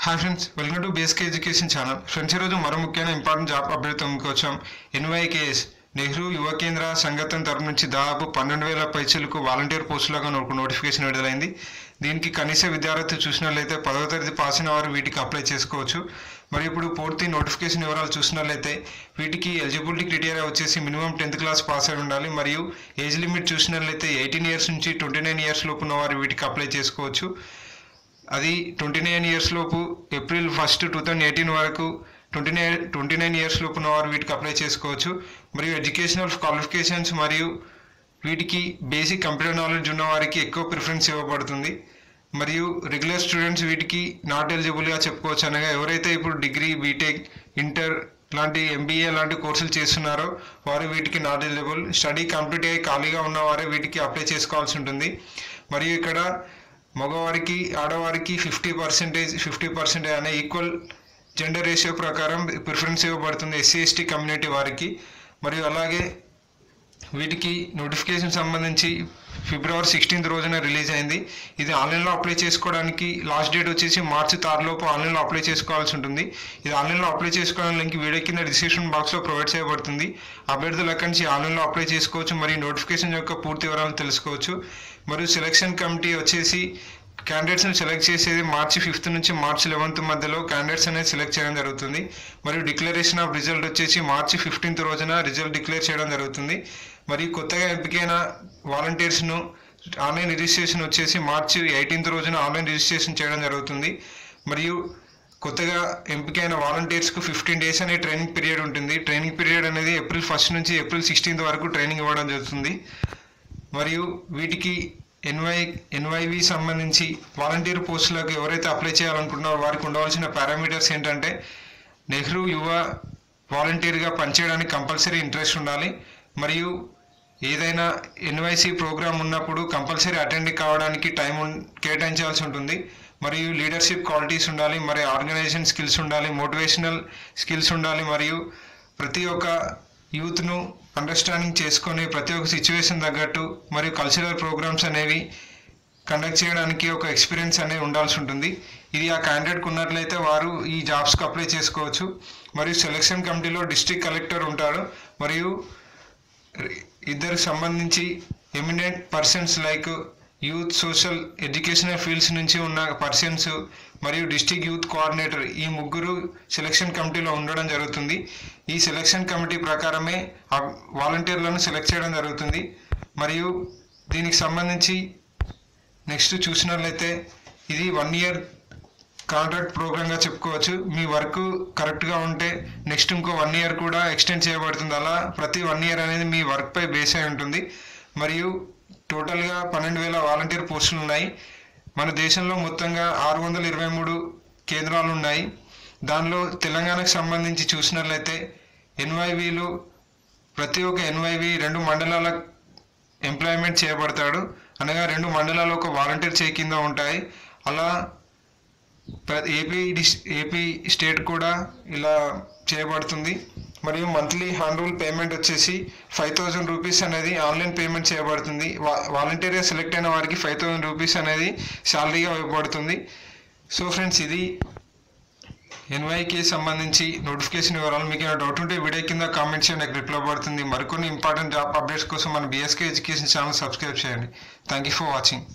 Hi friends, welcome to basic education channel. Friends, ఈరోజు మరో ముఖ్యమైన ఇంపార్టెంట్ జాబ్ అప్డేట్ వచ్చాం. ఎన్వైకేఎస్ నెహ్రూ యువ కేంద్ర సంఘటన తరపు నుంచి దాదాపు 12,000 పైచలకు వాలంటీర్ పోస్టులుగా ఒక నోటిఫికేషన్ విడుదలైంది. దీనికి కనీస విద్యార్థి చూసినట్లయితే 10వ తరగతి పాస్ అయిన వారు వీటికి అప్లై చేసుకోవచ్చు. మరి ఇప్పుడు పూర్తి నోటిఫికేషన్ వివరాలు చూసినట్లయితే వీటికి ఎలిజిబిలిటీ క్రైటీరియా వచ్చేసి మినిమం 10th క్లాస్ పాస్ అయి ఉండాలి. మరియు ఏజ్ లిమిట్ చూసినట్లయితే 18 ఇయర్స్ నుంచి 29 ఇయర్స్ లోపు ఉన్న వారు వీటికి అప్లై చేసుకోవచ్చు. అది 29 ఇయర్స్ లోపు ఏప్రిల్ 1, 2018 వరకు 29 ఇయర్స్ లోపు ఉన్నవారు వీటికి అప్లై చేసుకోవచ్చు. మరియు ఎడ్యుకేషనల్ క్వాలిఫికేషన్స్ మరియు వీటికి బేసిక్ కంప్యూటర్ నాలెడ్జ్ ఉన్న వారికి ఎక్కువ ప్రిఫరెన్స్ ఇవ్వబడుతుంది. మరియు రెగ్యులర్ స్టూడెంట్స్ వీటికి నాట్ ఎలిజిబుల్గా చెప్పుకోవచ్చు. అనగా ఎవరైతే ఇప్పుడు డిగ్రీ, బీటెక్, ఇంటర్ లాంటి ఎంబీఏ లాంటి కోర్సులు చేస్తున్నారో వారు వీటికి నాట్ ఎలిజిబుల్. స్టడీ కంప్లీట్ అయ్యి ఖాళీగా ఉన్నవారే వీటికి అప్లై చేసుకోవాల్సి ఉంటుంది. మరియు ఇక్కడ మగవారికి ఆడవారికి 50% అనే ఈక్వల్ జెండర్ రేషియో ప్రకారం ప్రిఫరెన్స్ ఇవ్వబడుతుంది ఎస్సీ ఎస్టీ కమ్యూనిటీ వారికి. మరియు అలాగే వీటికి నోటిఫికేషన్ సంబంధించి ఫిబ్రవరి 16 రోజున రిలీజ్ అయింది. ఇది ఆన్లైన్లో అప్లై చేసుకోవడానికి లాస్ట్ డేట్ వచ్చేసి మార్చి 6 లోపు ఆన్లైన్లో అప్లై చేసుకోవాల్సి ఉంటుంది. ఇది ఆన్లైన్లో అప్లై చేసుకోవడానికి లింక్ వీడియో కింద డిస్క్రిప్షన్ బాక్స్లో ప్రొవైడ్ చేయబడుతుంది. అభ్యర్థులు అక్కడి నుంచి ఆన్లైన్లో అప్లై చేసుకోవచ్చు. మరియు నోటిఫికేషన్ యొక్క పూర్తి వివరాలు తెలుసుకోవచ్చు. మరియు సెలక్షన్ కమిటీ వచ్చేసి క్యాండిడేట్స్ని సెలెక్ట్ చేసేది మార్చి 5 నుంచి మార్చి 11 మధ్యలో క్యాండిడేట్స్ అనేది సెలెక్ట్ చేయడం జరుగుతుంది. మరియు డిక్లరేషన్ ఆఫ్ రిజల్ట్ వచ్చేసి మార్చి 15 రోజున రిజల్ట్ డిక్లేర్ చేయడం జరుగుతుంది. మరియు కొత్తగా ఎంపికైన వాలంటీర్స్ను ఆన్లైన్ రిజిస్ట్రేషన్ వచ్చేసి మార్చి 18 రోజున ఆన్లైన్ రిజిస్ట్రేషన్ చేయడం జరుగుతుంది. మరియు కొత్తగా ఎంపికైన వాలంటీర్స్కు 15 days అనే ట్రైనింగ్ పీరియడ్ ఉంటుంది. ట్రైనింగ్ పీరియడ్ అనేది ఏప్రిల్ 1 నుంచి ఏప్రిల్ 16 వరకు ట్రైనింగ్ ఇవ్వడం జరుగుతుంది. మరియు వీటికి ఎన్వైవి సంబంధించి వాలంటీర్ పోస్టులకు ఎవరైతే అప్లై చేయాలనుకుంటున్నారో వారికి ఉండవలసిన పారామీటర్స్ ఏంటంటే నెహ్రూ యువ వాలంటీర్గా పనిచేయడానికి కంపల్సరీ ఇంట్రెస్ట్ ఉండాలి. మరియు ఏదైనా ఎన్వైసి ప్రోగ్రామ్ ఉన్నప్పుడు కంపల్సరీ అటెండ్ కావడానికి టైం కేటాయించాల్సి ఉంటుంది. మరియు లీడర్షిప్ క్వాలిటీస్ ఉండాలి, మరి ఆర్గనైజేషన్ స్కిల్స్ ఉండాలి, మోటివేషనల్ స్కిల్స్ ఉండాలి. మరియు ప్రతి ఒక్క యూత్ను అండర్స్టాండింగ్ చేసుకొని ప్రతి ఒక్క సిచ్యువేషన్ తగ్గట్టు మరియు కల్చరల్ ప్రోగ్రామ్స్ అనేవి కండక్ట్ చేయడానికి ఒక ఎక్స్పీరియన్స్ అనేది ఉండాల్సి ఉంటుంది. ఇది ఆ క్యాండిడేట్కి ఉన్నట్లయితే వారు ఈ జాబ్స్కి అప్లై చేసుకోవచ్చు. మరియు సెలక్షన్ కమిటీలో డిస్ట్రిక్ట్ కలెక్టర్ ఉంటారు. మరియు ఇద్దరికి సంబంధించి eminent persons like youth, social, educational fields నుంచి ఉన్న పర్సన్స్ మరియు డిస్ట్రిక్ట్ యూత్ కోఆర్డినేటర్, ఈ ముగ్గురు సెలక్షన్ కమిటీలో ఉండడం జరుగుతుంది. ఈ సెలక్షన్ కమిటీ ప్రకారమే ఆ వాలంటీర్లను సెలెక్ట్ చేయడం జరుగుతుంది. మరియు దీనికి సంబంధించి నెక్స్ట్ చూసినట్లయితే ఇది 1 year కాంట్రాక్ట్ ప్రోగ్రామ్గా చెప్పుకోవచ్చు. మీ వర్క్ కరెక్ట్గా ఉంటే నెక్స్ట్ ఇంకో 1 year కూడా ఎక్స్టెండ్ చేయబడుతుంది. అలా ప్రతి 1 year అనేది మీ వర్క్పై బేస్ అయి ఉంటుంది. మరియు టోటల్గా 12,000 వాలంటీర్ పోస్టులు ఉన్నాయి. మన దేశంలో మొత్తంగా 623 కేంద్రాలు ఉన్నాయి. దానిలో తెలంగాణకు సంబంధించి చూసినట్లయితే ఎన్వైవీలు ప్రతి ఒక్క ఎన్వైవి 2 మండలాల ఎంప్లాయ్మెంట్ చేయబడతాడు. అనగా 2 మండలాలు ఒక వాలంటీర్ చేయి కింద ఉంటాయి. అలా ఏపీ స్టేట్ కూడా ఇలా చేయబడుతుంది. మరియు మంత్లీ హ్యాండ్ రూల్ పేమెంట్ వచ్చేసి 5,000 రూపీస్ అనేది ఆన్లైన్ పేమెంట్ చేయబడుతుంది. వాలంటీర్గా సెలెక్ట్ అయిన వారికి 5,000 రూపీస్ అనేది శాలరీగా ఇవ్వబడుతుంది. సో ఫ్రెండ్స్, ఇది ఎన్వైకి సంబంధించి నోటిఫికేషన్ వివరాలు. మీకు ఏమైనా డౌట్ ఉంటే వీడియో కింద కామెంట్ చేయండి, నాకు రిప్లై పడుతుంది. మరికొన్ని ఇంపార్టెంట్ జాబ్ అప్డేట్స్ కోసం మన బీఎస్కే ఎడ్యుకేషన్ ఛానల్ సబ్స్క్రైబ్ చేయండి. Thank you for watching.